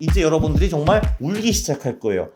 이제 여러분들이 정말 울기 시작할 거예요.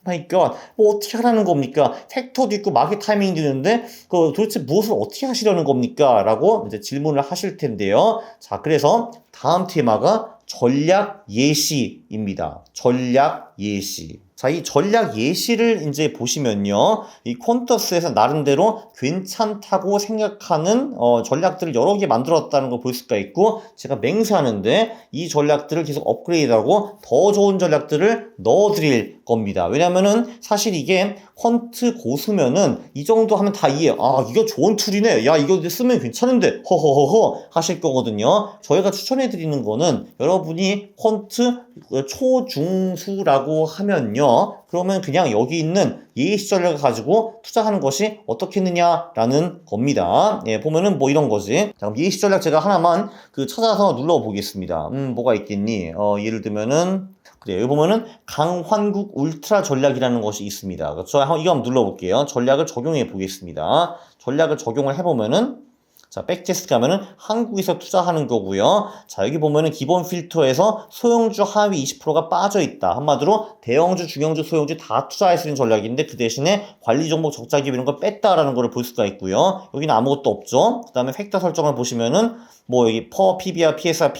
마이 갓, 뭐 어떻게 하라는 겁니까? 팩터도 있고 마켓 타이밍도 있는데 도대체 무엇을 어떻게 하시려는 겁니까? 라고 이제 질문을 하실 텐데요. 자, 그래서 다음 테마가 전략 예시입니다. 전략 예시. 자, 이 전략 예시를 이제 보시면요. 이 퀀터스에서 나름대로 괜찮다고 생각하는 전략들을 여러 개 만들었다는 걸 볼 수가 있고, 제가 맹세하는데 이 전략들을 계속 업그레이드하고 더 좋은 전략들을 넣어드릴 겁니다. 왜냐면은 사실 이게 퀀트 고수면은 이 정도 하면 다 이해해요. 아, 이거 좋은 툴이네. 야, 이거 쓰면 괜찮은데. 허허허허 하실 거거든요. 저희가 추천해드리는 거는 여러분이 퀀트 초중수라고 하면요. 그러면 그냥 여기 있는 예시 전략을 가지고 투자하는 것이 어떻겠느냐라는 겁니다. 예, 보면은 뭐 이런 거지. 자, 그럼 예시 전략 제가 하나만 찾아서 눌러보겠습니다. 뭐가 있겠니? 예를 들면은 그래요. 여기 보면은 강환국 울트라 전략이라는 것이 있습니다. 그렇죠? 이거 한번 눌러볼게요. 전략을 적용해 보겠습니다. 전략을 적용을 해보면은 자, 백테스트 가면은 한국에서 투자하는 거고요. 자, 여기 보면은 기본 필터에서 소형주 하위 20%가 빠져 있다. 한마디로 대형주, 중형주, 소형주 다 투자할 수 있는 전략인데 그 대신에 관리 종목 적자 기업 이런 걸 뺐다라는 걸 볼 수가 있고요. 여기는 아무것도 없죠. 그 다음에 팩터 설정을 보시면은 뭐 여기 per, PBR, PSR,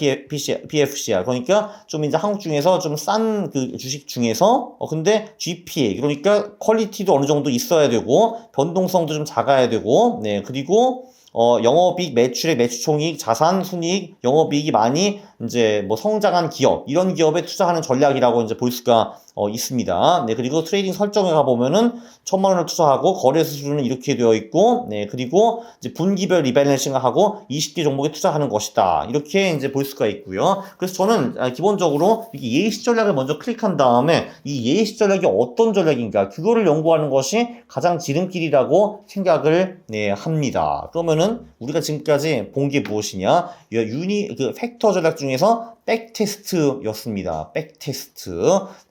PFCR 그러니까 좀 이제 한국 중에서 좀 싼 그 주식 중에서 근데 GPA 그러니까 퀄리티도 어느 정도 있어야 되고 변동성도 좀 작아야 되고 네 그리고 영업이익, 매출액, 매출총이익, 자산, 순이익, 영업이익이 많이 이제 뭐 성장한 기업 이런 기업에 투자하는 전략이라고 이제 볼 수가 있습니다. 네 그리고 트레이딩 설정에 가보면은 1,000만 원을 투자하고 거래 수수료는 이렇게 되어 있고 네 그리고 이제 분기별 리밸런싱을 하고 20개 종목에 투자하는 것이다 이렇게 이제 볼 수가 있고요. 그래서 저는 기본적으로 이렇게 예시 전략을 먼저 클릭한 다음에 이 예시 전략이 어떤 전략인가 그거를 연구하는 것이 가장 지름길이라고 생각을 합니다. 그러면은 우리가 지금까지 본 게 무엇이냐? 팩터 전략 중에서 백테스트였습니다. 백테스트.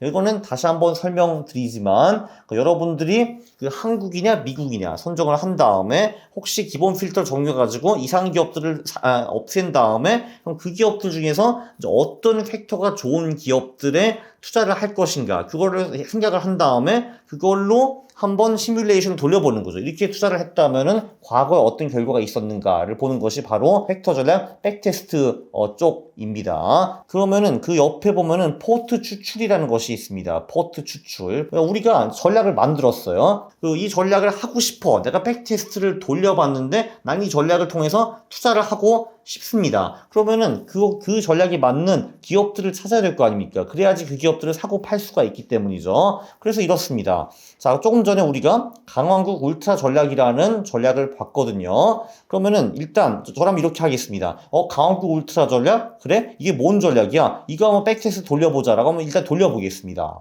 이거는 다시 한번 설명드리지만 여러분들이 한국이냐 미국이냐 선정을 한 다음에 혹시 기본 필터를 적용해가지고 이상 기업들을 없앤 다음에 그럼 그 기업들 중에서 이제 어떤 팩터가 좋은 기업들에 투자를 할 것인가 그거를 생각을 한 다음에 그걸로 한번 시뮬레이션을 돌려보는 거죠. 이렇게 투자를 했다면은 과거에 어떤 결과가 있었는가를 보는 것이 바로 팩터 전략 백테스트 쪽입니다. 그러면은 그 옆에 보면은 포트 추출이라는 것이 있습니다. 포트 추출. 우리가 전략을 만들었어요. 이 전략을 하고 싶어. 내가 백테스트를 돌려봤는데 난 이 전략을 통해서 투자를 하고 싶습니다. 그러면은 그 전략에 맞는 기업들을 찾아야 될 거 아닙니까? 그래야지 그 기업들을 사고 팔 수가 있기 때문이죠. 그래서 이렇습니다. 자, 조금 전에 우리가 강환국 울트라 전략이라는 전략을 봤거든요. 그러면은 일단 저라면 이렇게 하겠습니다. 강환국 울트라 전략? 그래? 이게 뭔 전략이야? 이거 한번 백테스트 돌려보자 라고 하면 일단 돌려보겠습니다.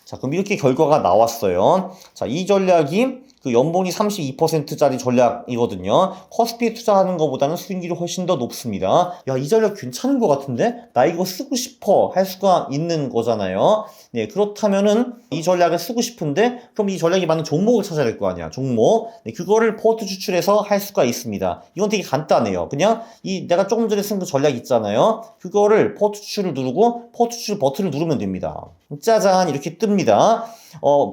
자, 그럼 이렇게 결과가 나왔어요. 자, 이 전략이 연봉이 32%짜리 전략이거든요. 커스피에 투자하는 것보다는 수익률이 훨씬 더 높습니다. 야, 이 전략 괜찮은 것 같은데? 나 이거 쓰고 싶어 할 수가 있는 거잖아요. 네, 그렇다면은 이 전략을 쓰고 싶은데 그럼 이 전략에 맞는 종목을 찾아야 될 거 아니야. 종목. 네, 그거를 포트 추출해서 할 수가 있습니다. 이건 되게 간단해요. 그냥 내가 조금 전에 쓴 그 전략 있잖아요. 그거를 포트 추출을 누르고 포트 추출 버튼을 누르면 됩니다. 짜잔 이렇게 뜨입니다.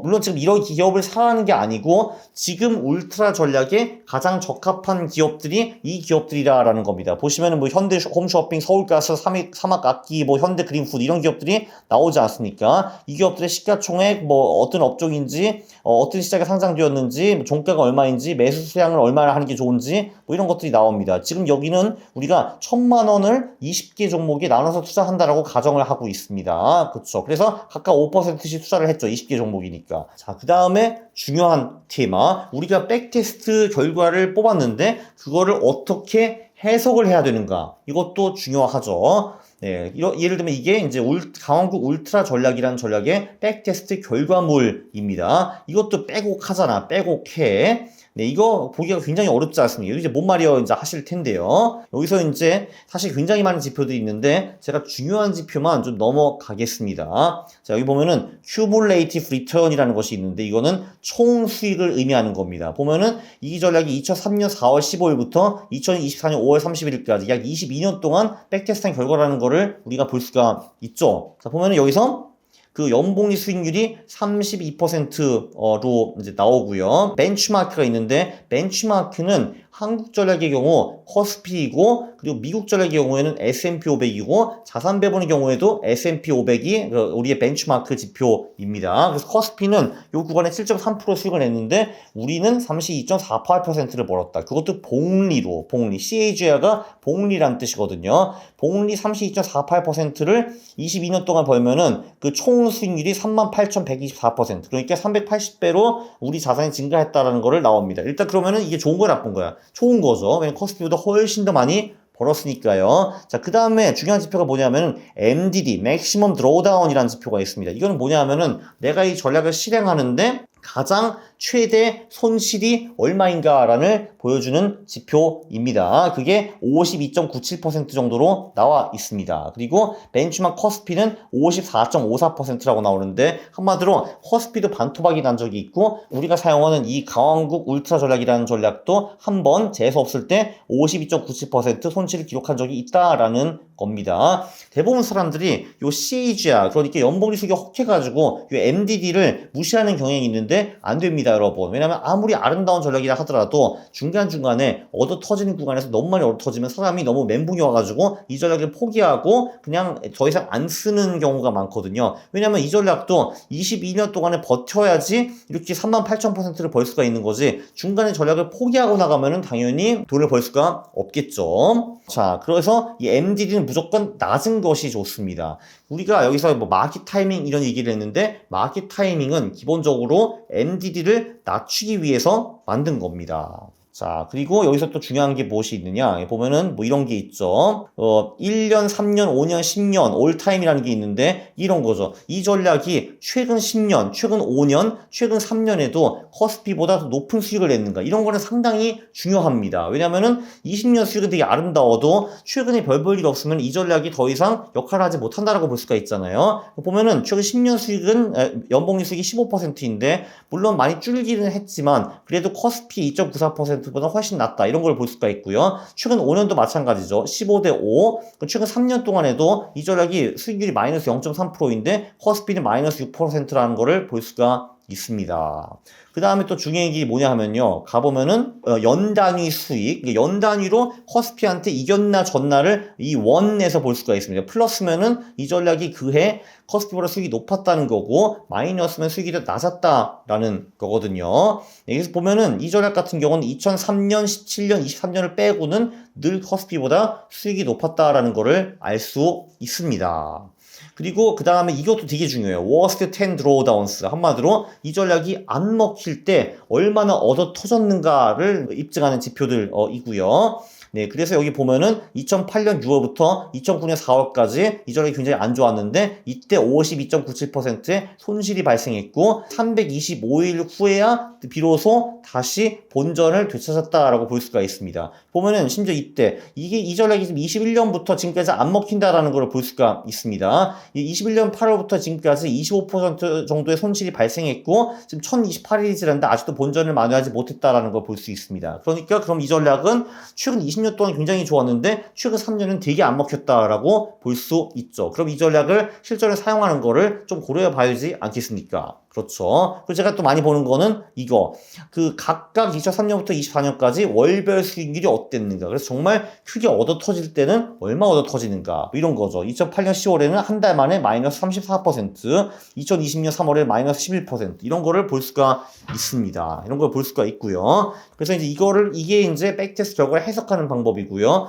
물론 지금 이런 기업을 사라는 게 아니고 지금 울트라 전략에 가장 적합한 기업들이 이 기업들이라는 겁니다. 보시면은 뭐 현대 홈쇼핑, 서울가스, 사막악기, 뭐 현대 그린푸드 이런 기업들이 나오지 않습니까? 이 기업들의 시가총액, 뭐 어떤 업종인지, 어떤 시장에 상장되었는지, 종가가 얼마인지, 매수 수량을 얼마나 하는 게 좋은지 뭐 이런 것들이 나옵니다. 지금 여기는 우리가 1,000만 원을 20개 종목에 나눠서 투자한다라고 가정을 하고 있습니다. 그렇죠. 그래서 각각 5%씩 투자를 했죠. 20개 종목이니까. 자, 그 다음에 중요한 테마. 우리가 백테스트 결과를 뽑았는데 그거를 어떻게 해석을 해야 되는가. 이것도 중요하죠. 네, 예를 들면 이게 이제 강환국 울트라 전략이라는 전략의 백테스트 결과물입니다. 이것도 빼곡하잖아. 빼곡해. 네, 이거 보기가 굉장히 어렵지 않습니까? 여기 이제 뭔 말이야 이제 하실 텐데요. 여기서 이제 사실 굉장히 많은 지표들이 있는데 제가 중요한 지표만 좀 넘어가겠습니다. 자, 여기 보면은 cumulative return이라는 것이 있는데 이거는 총 수익을 의미하는 겁니다. 보면은 이 전략이 2003년 4월 15일부터 2024년 5월 31일까지 약 22년 동안 백테스트한 결과라는 거를 우리가 볼 수가 있죠. 자, 보면은 여기서 그 연복리 수익률이 32%로 이제 나오고요. 벤치마크가 있는데 벤치마크는 한국 전략의 경우 코스피이고 그리고 미국 전략의 경우에는 S&P 500이고 자산 배분의 경우에도 S&P 500이 우리의 벤치마크 지표입니다. 그래서 코스피는 이 구간에 7.3% 수익을 냈는데 우리는 32.48%를 벌었다. 그것도 복리로 복리 CAGR가 복리란 뜻이거든요. 복리 32.48%를 22년 동안 벌면은 그 총 수익률이 38,124% 그러니까 380배로 우리 자산이 증가했다라는 거를 나옵니다. 일단 그러면은 이게 좋은 거야 나쁜 거야? 좋은 거죠. 왜냐면 코스피보다 훨씬 더 많이 벌었으니까요. 자, 그 다음에 중요한 지표가 뭐냐면은 MDD, Maximum Drawdown이라는 지표가 있습니다. 이거는 뭐냐면은 내가 이 전략을 실행하는데 가장 최대 손실이 얼마인가를 보여주는 지표입니다. 그게 52.97% 정도로 나와 있습니다. 그리고 벤치마크 코스피는 54.54%라고 나오는데 한마디로 코스피도 반토막이 난 적이 있고 우리가 사용하는 이 강원국 울트라 전략이라는 전략도 한번 재수 없을 때 52.97% 손실을 기록한 적이 있다라는 겁니다. 대부분 사람들이 요 CAGR 그러니까 연복리 수익이 혹해가지고 요 MDD를 무시하는 경향이 있는데 안 됩니다, 여러분. 왜냐면 아무리 아름다운 전략이라 하더라도 중간중간에 얻어 터지는 구간에서 너무 많이 얻어 터지면 사람이 너무 멘붕이 와가지고 이 전략을 포기하고 그냥 더 이상 안 쓰는 경우가 많거든요. 왜냐면 이 전략도 22년 동안에 버텨야지 이렇게 38,000%를 벌 수가 있는 거지 중간에 전략을 포기하고 나가면은 당연히 돈을 벌 수가 없겠죠. 자, 그래서 이 MDD는 무조건 낮은 것이 좋습니다. 우리가 여기서 뭐 마켓 타이밍 이런 얘기를 했는데 마켓 타이밍은 기본적으로 MDD를 낮추기 위해서 만든 겁니다. 자, 그리고 여기서 또 중요한 게 무엇이 있느냐 보면은 뭐 이런 게 있죠. 1년, 3년, 5년, 10년 올타임이라는 게 있는데 이런 거죠. 이 전략이 최근 10년, 최근 5년, 최근 3년에도 코스피보다 더 높은 수익을 냈는가 이런 거는 상당히 중요합니다. 왜냐면은 20년 수익은 되게 아름다워도 최근에 별 볼 일 없으면 이 전략이 더 이상 역할을 하지 못한다라고 볼 수가 있잖아요. 보면은 최근 10년 수익은 연복리 수익이 15%인데 물론 많이 줄기는 했지만 그래도 코스피 2.94% 보다 훨씬 낫다 이런 걸 볼 수가 있고요. 최근 5년도 마찬가지죠. 15대 5. 최근 3년 동안에도 이 전략이 수익률이 마이너스 0.3%인데 코스피는 마이너스 6%라는 거를 볼 수가 있습니다. 그 다음에 또 중요한 게 뭐냐 하면요. 가보면은 연 단위 수익, 연 단위로 코스피한테 이겼나 졌나를 이 원에서 볼 수가 있습니다. 플러스면은 이 전략이 그해 코스피보다 수익이 높았다는 거고 마이너스면 수익이 더 낮았다라는 거거든요. 여기서 보면은 이 전략 같은 경우는 2003년, 17년, 23년을 빼고는 늘 코스피보다 수익이 높았다라는 거를 알 수 있습니다. 그리고 그 다음에 이것도 되게 중요해요. Worst 10 drawdowns. 한마디로 이 전략이 안 먹힐 때 얼마나 얻어 터졌는가를 입증하는 지표들이고요. 네, 그래서 여기 보면은 2008년 6월부터 2009년 4월까지 이 전략이 굉장히 안 좋았는데 이때 52.97%의 손실이 발생했고 325일 후에야 비로소 다시 본전을 되찾았다라고 볼 수가 있습니다. 보면은 심지어 이때 이 전략이 지금 21년부터 지금까지 안 먹힌다라는 걸 볼 수가 있습니다. 21년 8월부터 지금까지 25% 정도의 손실이 발생했고 지금 1028일이 지났는데 아직도 본전을 만회하지 못했다라는 걸 볼 수 있습니다. 그러니까 그럼 이 전략은 최근 20년 동안 굉장히 좋았는데 최근 3년은 되게 안 먹혔다라고 볼 수 있죠. 그럼 이 전략을 실전에 사용하는 거를 좀 고려해 봐야지 않겠습니까? 그렇죠. 그리고 제가 또 많이 보는 거는 이거. 그 각각 2003년부터 24년까지 월별 수익률이 어땠는가. 그래서 정말 크게 얻어 터질 때는 얼마 얻어 터지는가. 뭐 이런 거죠. 2008년 10월에는 한 달 만에 마이너스 34%, 2020년 3월에 마이너스 11% 이런 거를 볼 수가 있습니다. 이런 걸 볼 수가 있고요. 그래서 이제 이게 이제 백테스트 결과를 해석하는 방법이고요.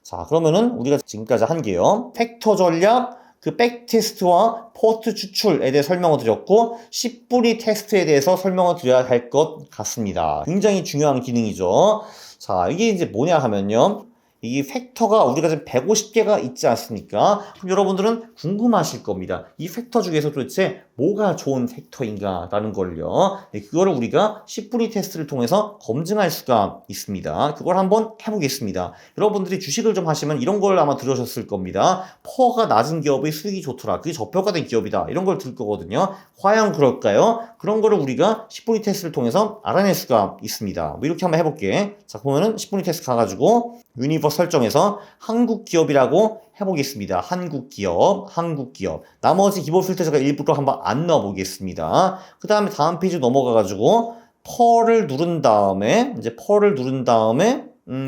자, 그러면은 우리가 지금까지 한 게요. 팩터 전략, 그 백테스트와 포트 추출에 대해 설명을 드렸고 10분위 테스트에 대해서 설명을 드려야 할 것 같습니다. 굉장히 중요한 기능이죠. 자, 이게 이제 뭐냐 하면요. 이 팩터가 우리가 지금 150개가 있지 않습니까? 그럼 여러분들은 궁금하실 겁니다. 이 팩터 중에서 도대체 뭐가 좋은 팩터인가라는 걸요. 네, 그거를 우리가 10분위 테스트를 통해서 검증할 수가 있습니다. 그걸 한번 해보겠습니다. 여러분들이 주식을 좀 하시면 이런 걸 아마 들으셨을 겁니다. 퍼가 낮은 기업의 수익이 좋더라. 그게 저평가된 기업이다. 이런 걸 들을 거거든요. 과연 그럴까요? 그런 거를 우리가 10분위 테스트를 통해서 알아낼 수가 있습니다. 뭐 이렇게 한번 해볼게. 자, 보면은 10분위 테스트 가가지고 유니버스 설정에서 한국 기업이라고 해보겠습니다. 한국 기업. 나머지 기본 필터 제가 일부러 한번 안 넣어보겠습니다. 그 다음에 다음 페이지 넘어가가지고 펄을 누른 다음에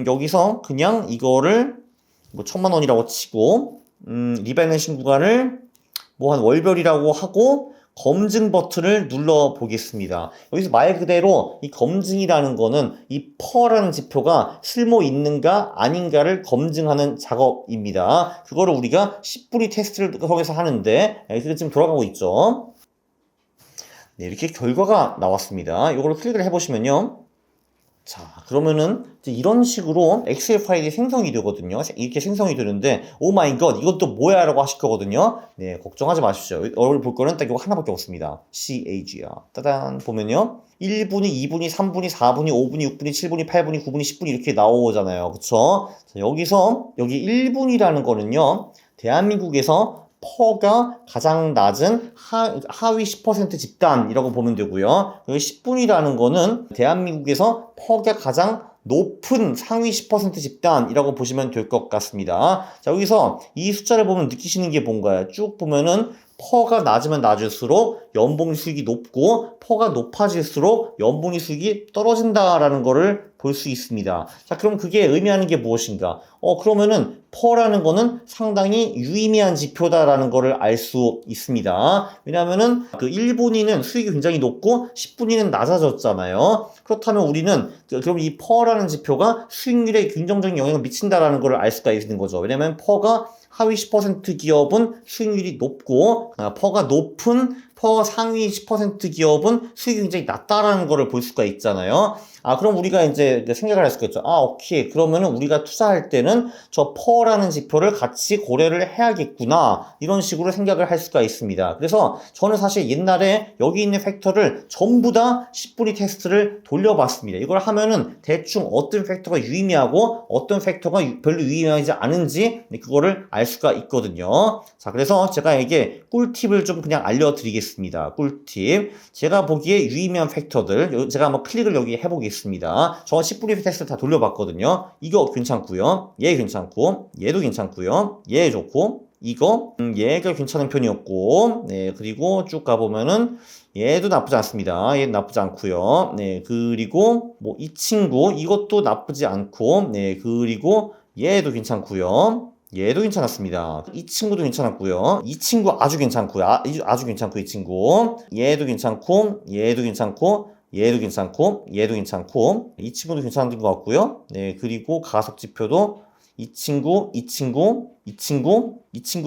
여기서 그냥 이거를 뭐 1000만 원이라고 치고 리밸런싱 구간을 뭐 한 월별이라고 하고 검증 버튼을 눌러 보겠습니다. 여기서 말 그대로 이 검증이라는 거는 이 퍼라는 지표가 쓸모 있는가 아닌가를 검증하는 작업입니다. 그거를 우리가 10분위 테스트를 통해서 하는데 이렇게 지금 돌아가고 있죠. 네, 이렇게 결과가 나왔습니다. 이걸 클릭을 해보시면요. 자, 그러면은 이제 이런 식으로 엑셀 파일이 생성이 되거든요. 이렇게 생성이 되는데 오 마이 갓 이것도 뭐야 라고 하실 거거든요. 네, 걱정하지 마십시오. 오늘 볼 거는 딱 이거 하나밖에 없습니다. CAGR. 따단 보면요. 1분위, 2분위, 3분위, 4분위, 5분위, 6분위, 7분위, 8분위, 9분위, 10분위 이렇게 나오잖아요. 그쵸? 자, 여기 1분위라는 거는요. 대한민국에서 퍼가 가장 낮은 하위 10% 집단이라고 보면 되고요. 여기 10분위라는 거는 대한민국에서 퍼가 가장 높은 상위 10% 집단이라고 보시면 될 것 같습니다. 자, 여기서 이 숫자를 보면 느끼시는 게 뭔가요? 쭉 보면은 퍼가 낮으면 낮을수록 연봉 수익이 높고 퍼가 높아질수록 연봉 수익이 떨어진다라는 거를 볼 수 있습니다. 자, 그럼 그게 의미하는 게 무엇인가? 그러면은 퍼라는 거는 상당히 유의미한 지표다라는 거를 알 수 있습니다. 왜냐하면은 그 1분위는 수익이 굉장히 높고 10분위는 낮아졌잖아요. 그렇다면 우리는 그럼 이 퍼라는 지표가 수익률에 긍정적인 영향을 미친다라는 걸 알 수가 있는 거죠. 왜냐하면 퍼가 하위 10% 기업은 수익률이 높고 퍼가 상위 10% 기업은 수익이 굉장히 낮다라는 거를 볼 수가 있잖아요. 그럼 우리가 이제 생각을 할 수가 있죠. 오케이. 그러면은 우리가 투자할 때는 저 퍼라는 지표를 같이 고려를 해야겠구나. 이런 식으로 생각을 할 수가 있습니다. 그래서 저는 사실 옛날에 여기 있는 팩터를 전부 다 10분위 테스트를 돌려봤습니다. 이걸 하면은 대충 어떤 팩터가 유의미하고 어떤 팩터가 별로 유의미하지 않은지 그거를 알 수가 있거든요. 자, 그래서 제가 이게 꿀팁을 좀 그냥 알려드리겠습니다. 꿀팁. 제가 보기에 유의미한 팩터들, 제가 한번 클릭을 여기 해보겠습니다. 저 10분위 테스트 다 돌려봤거든요. 이거 괜찮고요. 얘 괜찮고, 얘도 괜찮고요. 얘 좋고, 이거 얘가 괜찮은 편이었고, 네, 그리고 쭉 가보면은 얘도 나쁘지 않습니다. 얘는 나쁘지 않고요. 네, 그리고 뭐 이 친구 이것도 나쁘지 않고, 네, 그리고 얘도 괜찮고요. 얘도 괜찮았습니다. 이 친구도 괜찮았고요. 이 친구 아주 괜찮고요. 아주 괜찮고 이 친구. 얘도 괜찮고, 얘도 괜찮고, 얘도 괜찮고, 얘도 괜찮고, 이 친구도 괜찮은 것 같고요. 네, 그리고 가속 지표도 이 친구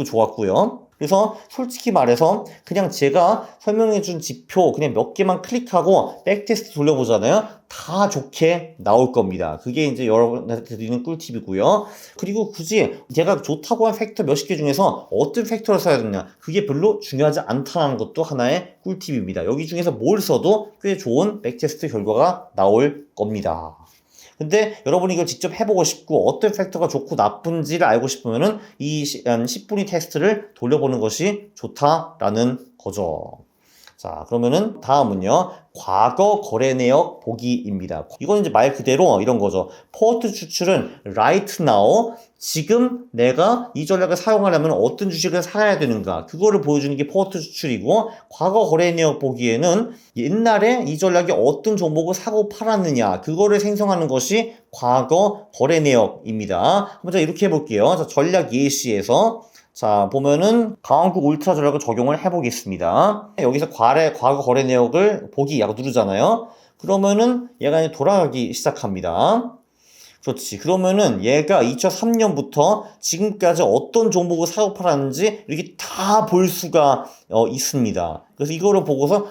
좋았고요. 그래서 솔직히 말해서 그냥 제가 설명해준 지표 그냥 몇 개만 클릭하고 백테스트 돌려보잖아요. 다 좋게 나올 겁니다. 그게 이제 여러분한테 드리는 꿀팁이고요. 그리고 굳이 제가 좋다고 한 팩터 몇십 개 중에서 어떤 팩터를 써야 되느냐 그게 별로 중요하지 않다는 것도 하나의 꿀팁입니다. 여기 중에서 뭘 써도 꽤 좋은 백테스트 결과가 나올 겁니다. 근데 여러분이 이걸 직접 해보고 싶고 어떤 팩터가 좋고 나쁜지를 알고 싶으면은 이 10분위 테스트를 돌려보는 것이 좋다라는 거죠. 자, 그러면은 다음은요. 과거 거래 내역 보기입니다. 이건 이제 말 그대로 이런 거죠. 포트 추출은 right now, 지금 내가 이 전략을 사용하려면 어떤 주식을 사야 되는가 그거를 보여주는 게 포트 추출이고, 과거 거래 내역 보기에는 옛날에 이 전략이 어떤 종목을 사고 팔았느냐 그거를 생성하는 것이 과거 거래 내역입니다. 먼저 이렇게 해볼게요. 자, 전략 예시에서 자, 보면은 강한국 울트라 전략을 적용을 해보겠습니다. 여기서 과거 거래 내역을 보기 약 누르잖아요. 그러면은 얘가 이제 돌아가기 시작합니다. 그렇지. 그러면은 얘가 2003년부터 지금까지 어떤 종목을 사고 팔았는지 이렇게 다 볼 수가 있습니다. 그래서 이거를 보고서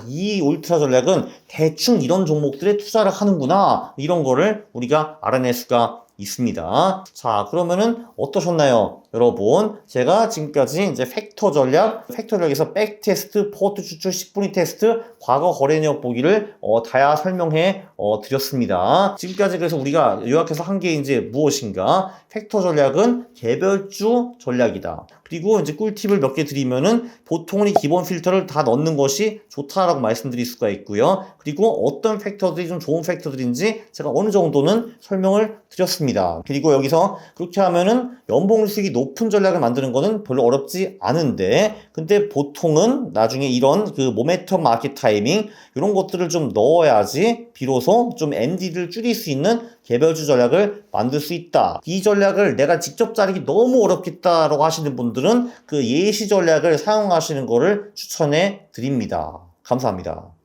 이 울트라 전략은 대충 이런 종목들에 투자를 하는구나 이런 거를 우리가 알아낼 수가 있습니다. 자, 그러면은 어떠셨나요? 여러분, 제가 지금까지 이제 팩터 전략에서 백테스트, 포트 추출, 10분위 테스트, 과거 거래 내역 보기를 다야 설명해 드렸습니다. 지금까지 그래서 우리가 요약해서 한 게 이제 무엇인가? 팩터 전략은 개별주 전략이다. 그리고 이제 꿀팁을 몇 개 드리면은 보통은 이 기본 필터를 다 넣는 것이 좋다라고 말씀드릴 수가 있고요. 그리고 어떤 팩터들이 좀 좋은 팩터들인지 제가 어느 정도는 설명을 드렸습니다. 그리고 여기서 그렇게 하면은 연봉 수익이 높은 전략을 만드는 거는 별로 어렵지 않은데, 근데 보통은 나중에 이런 그 모멘텀 마켓 타이밍 이런 것들을 좀 넣어야지 비로소 좀 MD를 줄일 수 있는 개별주 전략을 만들 수 있다. 이 전략을 내가 직접 짜르기 너무 어렵겠다라고 하시는 분들은 그 예시 전략을 사용하시는 거를 추천해 드립니다. 감사합니다.